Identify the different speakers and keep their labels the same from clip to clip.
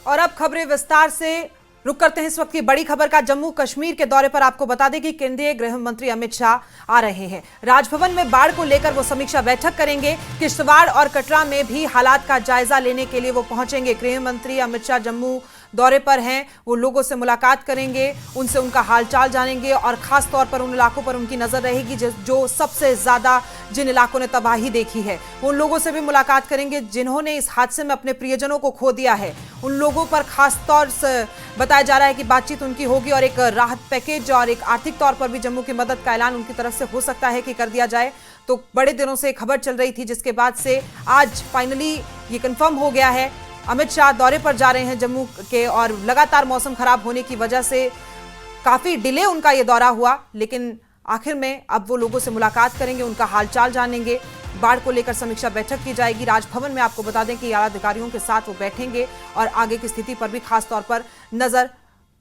Speaker 1: और अब खबरें विस्तार से रुक करते हैं इस वक्त की बड़ी खबर का। जम्मू कश्मीर के दौरे पर आपको बता दें कि केंद्रीय गृह मंत्री अमित शाह आ रहे हैं। राजभवन में बाढ़ को लेकर वो समीक्षा बैठक करेंगे। किश्तवाड़ और कटरा में भी हालात का जायजा लेने के लिए वो पहुंचेंगे। गृह मंत्री अमित शाह जम्मू दौरे पर हैं, वो लोगों से मुलाकात करेंगे, उनसे उनका हालचाल जानेंगे और खास तौर पर उन इलाकों पर उनकी नजर रहेगी जो सबसे ज्यादा जिन इलाकों ने तबाही देखी है। उन लोगों से भी मुलाकात करेंगे जिन्होंने इस हादसे में अपने प्रियजनों को खो दिया है। उन लोगों पर खास तौर से बताया जा रहा है कि बातचीत उनकी होगी और एक राहत पैकेज और एक आर्थिक तौर पर भी जम्मू की मदद का ऐलान उनकी तरफ से हो सकता है कि कर दिया जाए। तो बड़े दिनों से खबर चल रही थी, जिसके बाद से आज फाइनली ये कंफर्म हो गया है। अमित शाह दौरे पर जा रहे हैं जम्मू के, और लगातार मौसम खराब होने की वजह से काफी डिले उनका ये दौरा हुआ, लेकिन आखिर में अब वो लोगों से मुलाकात करेंगे, उनका हालचाल जानेंगे। बाढ़ को लेकर समीक्षा बैठक की जाएगी। राजभवन में आपको बता दें कि आला अधिकारियों के साथ वो बैठेंगे और आगे की स्थिति पर भी खास तौर पर नजर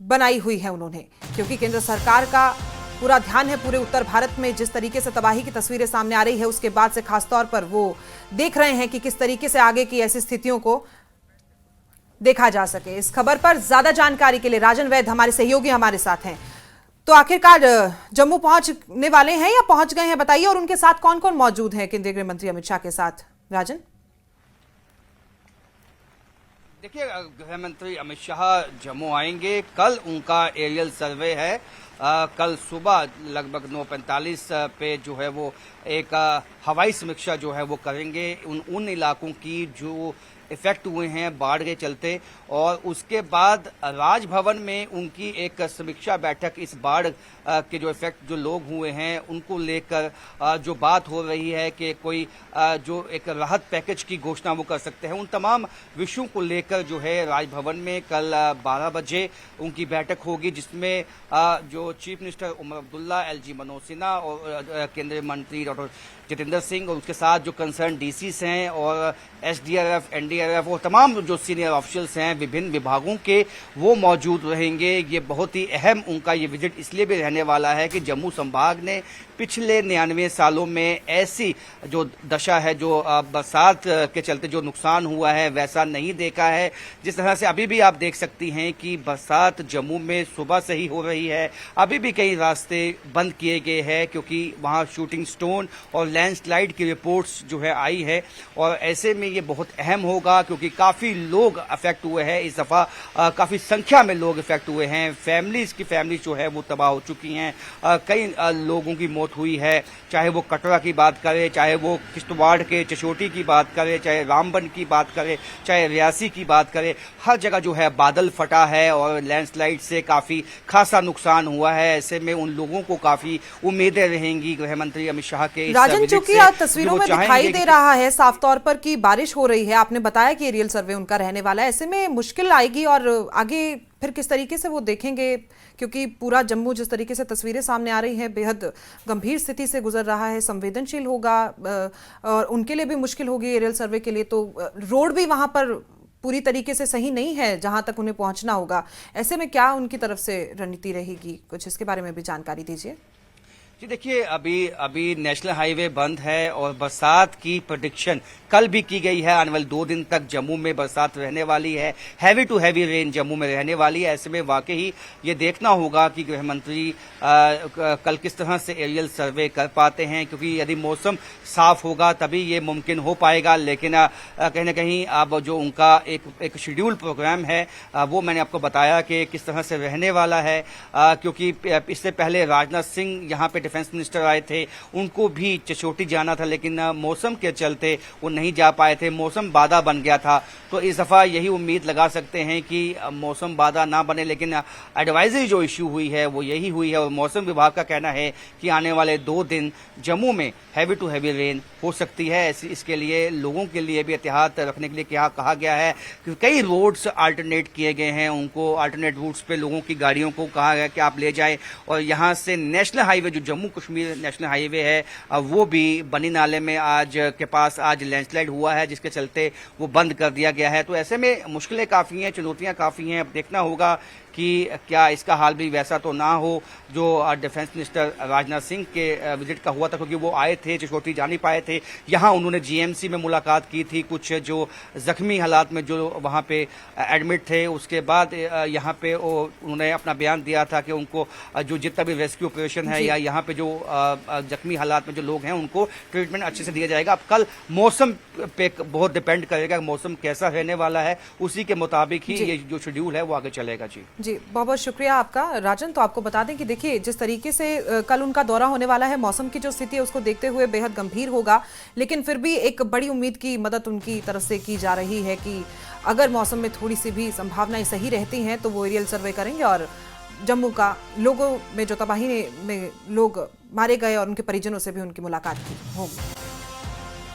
Speaker 1: बनाई हुई है उन्होंने, क्योंकि केंद्र सरकार का पूरा ध्यान है पूरे उत्तर भारत में जिस तरीके से तबाही की तस्वीरें सामने आ रही है, उसके बाद से खास तौर पर वो देख रहे हैं कि किस तरीके से आगे की ऐसी स्थितियों को देखा जा सके। इस खबर पर ज्यादा जानकारी के लिए राजन वैद हमारे सहयोगी हमारे साथ हैं। तो आखिरकार जम्मू पहुंचने वाले हैं या पहुंच गए हैं, बताइए, और उनके साथ कौन कौन मौजूद है केंद्रीय गृह मंत्री अमित शाह के साथ? राजन,
Speaker 2: देखिए, गृह मंत्री अमित शाह जम्मू आएंगे। कल उनका एरियल सर्वे है। कल सुबह लगभग 9:45 पे जो है वो एक हवाई समीक्षा जो है वो करेंगे उन इलाकों की जो इफेक्ट हुए हैं बाढ़ के चलते, और उसके बाद राजभवन में उनकी एक समीक्षा बैठक इस बाढ़ के जो इफेक्ट जो लोग हुए हैं उनको लेकर जो बात हो रही है कि कोई जो एक राहत पैकेज की घोषणा वो कर सकते हैं, उन तमाम विषयों को लेकर जो है राजभवन में कल 12 बजे उनकी बैठक होगी, जिसमें जो chief minister Omar Abdullah, LG Manoj Sinha और केंद्रीय मंत्री डॉक्टर जितेंद्र सिंह और उसके साथ जो कंसर्न डीसीस हैं और एसडीआरएफ, एनडीआरएफ और तमाम जो सीनियर ऑफिशियल्स हैं विभिन्न विभागों के, वो मौजूद रहेंगे। ये बहुत ही अहम उनका ये विजिट इसलिए भी रहने वाला है कि जम्मू संभाग ने पिछले 99 सालों में ऐसी जो दशा है, जो बरसात के चलते जो नुकसान हुआ है वैसा नहीं देखा है। जिस तरह से अभी भी आप देख सकती हैं कि बरसात जम्मू में सुबह से ही हो रही है। अभी भी कई रास्ते बंद किए गए हैं क्योंकि वहां शूटिंग स्टोन और लैंडस्लाइड की रिपोर्ट्स जो है आई है, और ऐसे में ये बहुत अहम होगा क्योंकि काफी लोग अफेक्ट हुए हैं। इस दफा काफी संख्या में लोग अफेक्ट हुए हैं। फैमिलीज जो है वो तबाह हो चुकी हैं। कई लोगों की मौत हुई है, चाहे वो कटरा की बात करें, चाहे वो किश्तवाड़ के चशोटी की बात करें, चाहे रामबन की बात करें, चाहे रियासी की बात करें, हर जगह जो है बादल फटा है और लैंडस्लाइड से काफी खासा नुकसान हुआ है। ऐसे में उन लोगों को काफी उम्मीदें रहेंगी गृह मंत्री अमित शाह के
Speaker 1: राजन, चूंकि तस्वीरों में दिखाई दे रहा है साफ तौर पर कि बारिश हो रही है, आपने बताया कि एरियल सर्वे उनका रहने वाला है, ऐसे में मुश्किल आएगी और आगे फिर किस तरीके से वो देखेंगे, क्योंकि पूरा जम्मू जिस तरीके से तस्वीरें सामने आ रही हैं बेहद गंभीर स्थिति से गुजर रहा है, संवेदनशील होगा और उनके लिए भी मुश्किल होगी एरियल सर्वे के लिए। तो रोड भी वहां पर पूरी तरीके से सही नहीं है जहां तक उन्हें पहुंचना होगा। ऐसे में क्या उनकी तरफ से रणनीति रहेगी, कुछ इसके बारे में भी जानकारी दीजिए।
Speaker 2: जी देखिए, अभी नेशनल हाईवे बंद है और बरसात की प्रेडिक्शन कल भी की गई है। आने वाले 2 दिन तक जम्मू में बरसात रहने वाली है, heavy to heavy rain Jammu में रहने वाली है। ऐसे में वाकई ये देखना होगा कि गृह मंत्री कल किस तरह से एरियल सर्वे कर पाते हैं, क्योंकि यदि मौसम साफ होगा तभी ये मुमकिन हो पाएगा। लेकिन कहीं ना कहीं अब जो उनका एक शेड्यूल प्रोग्राम है वो मैंने आपको बताया कि किस तरह से रहने वाला है, क्योंकि इससे पहले राजनाथ सिंह यहाँ पे डिफेंस मिनिस्टर आए थे, उनको भी चचोटी जाना था, लेकिन मौसम के चलते वो नहीं जा पाए थे, मौसम बाधा बन गया था। तो इस दफा यही उम्मीद लगा सकते हैं कि मौसम बाधा ना बने, लेकिन एडवाइजरी जो इश्यू हुई है वो यही हुई है और मौसम विभाग का कहना है कि आने वाले 2 दिन जम्मू में हैवी टू हैवी रेन हो सकती है। इसके लिए लोगों के लिए भी एहतियात रखने के लिए क्या कहा गया है कि कई रोड्स अल्टरनेट किए गए हैं, उनको अल्टरनेट रूट्स पे लोगों की गाड़ियों को कहा गया कि आप ले जाएं, और यहाँ से नेशनल हाईवे जो जम्मू कश्मीर नेशनल हाईवे है वो भी बनी नाले में के पास आज लैंडस्लाइड हुआ है, जिसके चलते वो बंद कर दिया गया है। तो ऐसे में मुश्किलें काफी हैं, चुनौतियां काफी हैं। अब देखना होगा कि क्या इसका हाल भी वैसा तो ना हो जो डिफेंस मिनिस्टर राजनाथ सिंह के विजिट का हुआ था, क्योंकि वो आए थे, चिचोटी जा नहीं पाए थे। यहाँ उन्होंने जीएमसी में मुलाकात की थी, कुछ जो जख्मी हालात में जो वहाँ पे एडमिट थे, उसके बाद यहाँ पे उन्होंने अपना बयान दिया था कि उनको जो जितना भी रेस्क्यू ऑपरेशन है या यहाँ पे जो जख्मी हालात में जो लोग हैं उनको ट्रीटमेंट अच्छे से दिया जाएगा। अब कल मौसम पे बहुत डिपेंड करेगा, मौसम कैसा रहने वाला है, उसी के मुताबिक ही ये जो शेड्यूल है वो आगे चलेगा। जी
Speaker 1: बहुत बहुत शुक्रिया आपका राजन। तो आपको बता दें कि देखिए जिस तरीके से कल उनका दौरा होने वाला है, मौसम की जो स्थिति है उसको देखते हुए बेहद गंभीर होगा, लेकिन फिर भी एक बड़ी उम्मीद की मदद उनकी तरफ से की जा रही है कि अगर मौसम में थोड़ी सी भी संभावनाएं सही रहती हैं तो वो एरियल सर्वे करेंगे और जम्मू का लोगों में जो तबाही में लोग मारे गए और उनके परिजनों से भी उनकी मुलाकात की होगी।